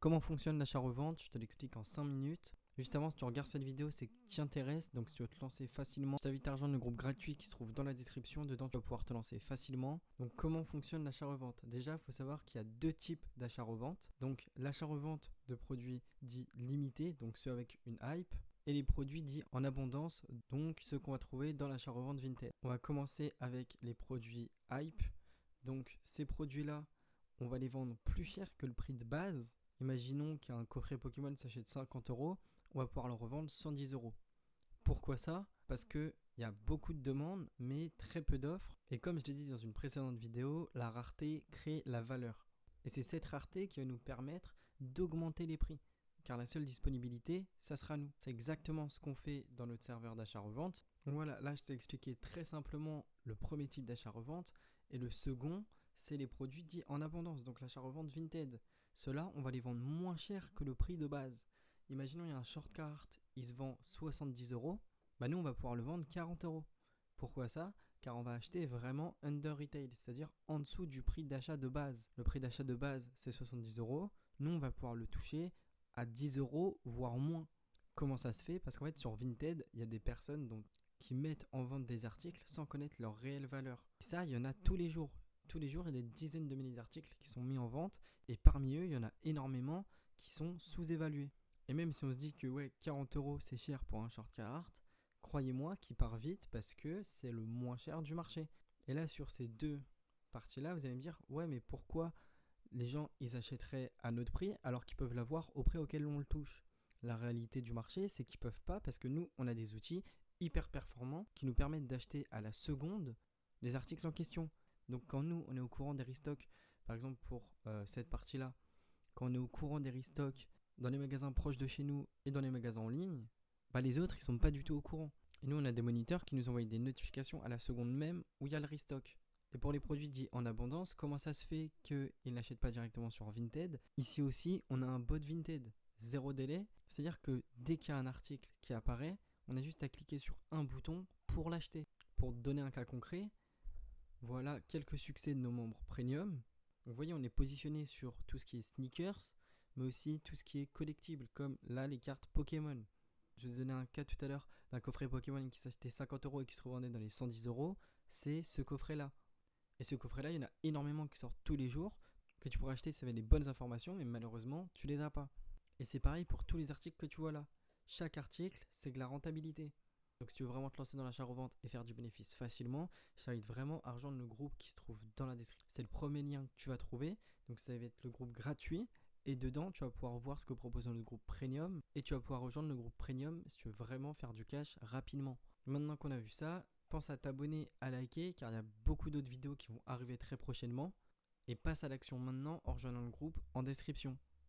Comment fonctionne l'achat-revente? Je te l'explique en 5 minutes. Juste avant, si tu regardes cette vidéo, c'est que tu t'intéresses. Donc, si tu veux te lancer facilement, je t'invite à rejoindre le groupe gratuit qui se trouve dans la description. Dedans, tu vas pouvoir te lancer facilement. Donc, comment fonctionne l'achat-revente? Déjà, il faut savoir qu'il y a deux types d'achat-revente. Donc, l'achat-revente de produits dits limités, donc ceux avec une hype, et les produits dits en abondance, donc ceux qu'on va trouver dans l'achat-revente vintage. On va commencer avec les produits hype. Donc, ces produits-là, on va les vendre plus cher que le prix de base. Imaginons qu'un coffret Pokémon s'achète 50 euros, on va pouvoir le revendre 110 euros. Pourquoi ça? Parce qu'il y a beaucoup de demandes, mais très peu d'offres. Et comme je l'ai dit dans une précédente vidéo, la rareté crée la valeur. Et c'est cette rareté qui va nous permettre d'augmenter les prix. Car la seule disponibilité, ça sera nous. C'est exactement ce qu'on fait dans notre serveur d'achat-revente. Donc voilà, là je t'ai expliqué très simplement le premier type d'achat-revente. Et le second, c'est les produits dits en abondance, donc l'achat-revente Vinted. Ceux-là, on va les vendre moins cher que le prix de base. Imaginons il y a un short cart, il se vend 70 euros. Bah nous, on va pouvoir le vendre 40 euros. Pourquoi ça? Car on va acheter vraiment under retail, c'est-à-dire en dessous du prix d'achat de base. Le prix d'achat de base, c'est 70 euros. Nous, on va pouvoir le toucher à 10 euros, voire moins. Comment ça se fait? Parce qu'en fait, sur Vinted, il y a des personnes qui mettent en vente des articles sans connaître leur réelle valeur. Et ça, il y en a tous les jours. Tous les jours, il y a des dizaines de milliers d'articles qui sont mis en vente. Et parmi eux, il y en a énormément qui sont sous-évalués. Et même si on se dit que ouais, 40 euros, c'est cher pour un short Carhartt, croyez-moi qu'il part vite parce que c'est le moins cher du marché. Et là, sur ces deux parties-là, vous allez me dire, ouais, mais pourquoi les gens, ils achèteraient à notre prix alors qu'ils peuvent l'avoir au prix auquel on le touche? La réalité du marché, c'est qu'ils peuvent pas parce que nous, on a des outils hyper performants qui nous permettent d'acheter à la seconde les articles en question. Donc quand nous, on est au courant des restocks, par exemple pour cette partie-là, quand on est au courant des restocks dans les magasins proches de chez nous et dans les magasins en ligne, bah les autres, ils sont pas du tout au courant. Et nous, on a des moniteurs qui nous envoient des notifications à la seconde même où il y a le restock. Et pour les produits dits en abondance, comment ça se fait qu'ils n'achètent pas directement sur Vinted? Ici aussi, on a un bot Vinted, zéro délai. C'est-à-dire que dès qu'il y a un article qui apparaît, on a juste à cliquer sur un bouton pour l'acheter. Pour te donner un cas concret, voilà quelques succès de nos membres premium. Vous voyez, on est positionné sur tout ce qui est sneakers, mais aussi tout ce qui est collectible, comme là les cartes Pokémon. Je vous ai donné un cas tout à l'heure d'un coffret Pokémon qui s'achetait 50 euros et qui se revendait dans les 110 euros. C'est ce coffret-là. Et ce coffret-là, il y en a énormément qui sortent tous les jours, que tu pourras acheter si tu avais les bonnes informations, mais malheureusement, tu les as pas. Et c'est pareil pour tous les articles que tu vois là. Chaque article, c'est de la rentabilité. Donc si tu veux vraiment te lancer dans l'achat-revente et faire du bénéfice facilement, je t'invite vraiment à rejoindre le groupe qui se trouve dans la description. C'est le premier lien que tu vas trouver. Donc ça va être le groupe gratuit. Et dedans, tu vas pouvoir voir ce que propose le groupe premium. Et tu vas pouvoir rejoindre le groupe premium si tu veux vraiment faire du cash rapidement. Maintenant qu'on a vu ça, pense à t'abonner, à liker, car il y a beaucoup d'autres vidéos qui vont arriver très prochainement. Et passe à l'action maintenant en rejoignant le groupe en description.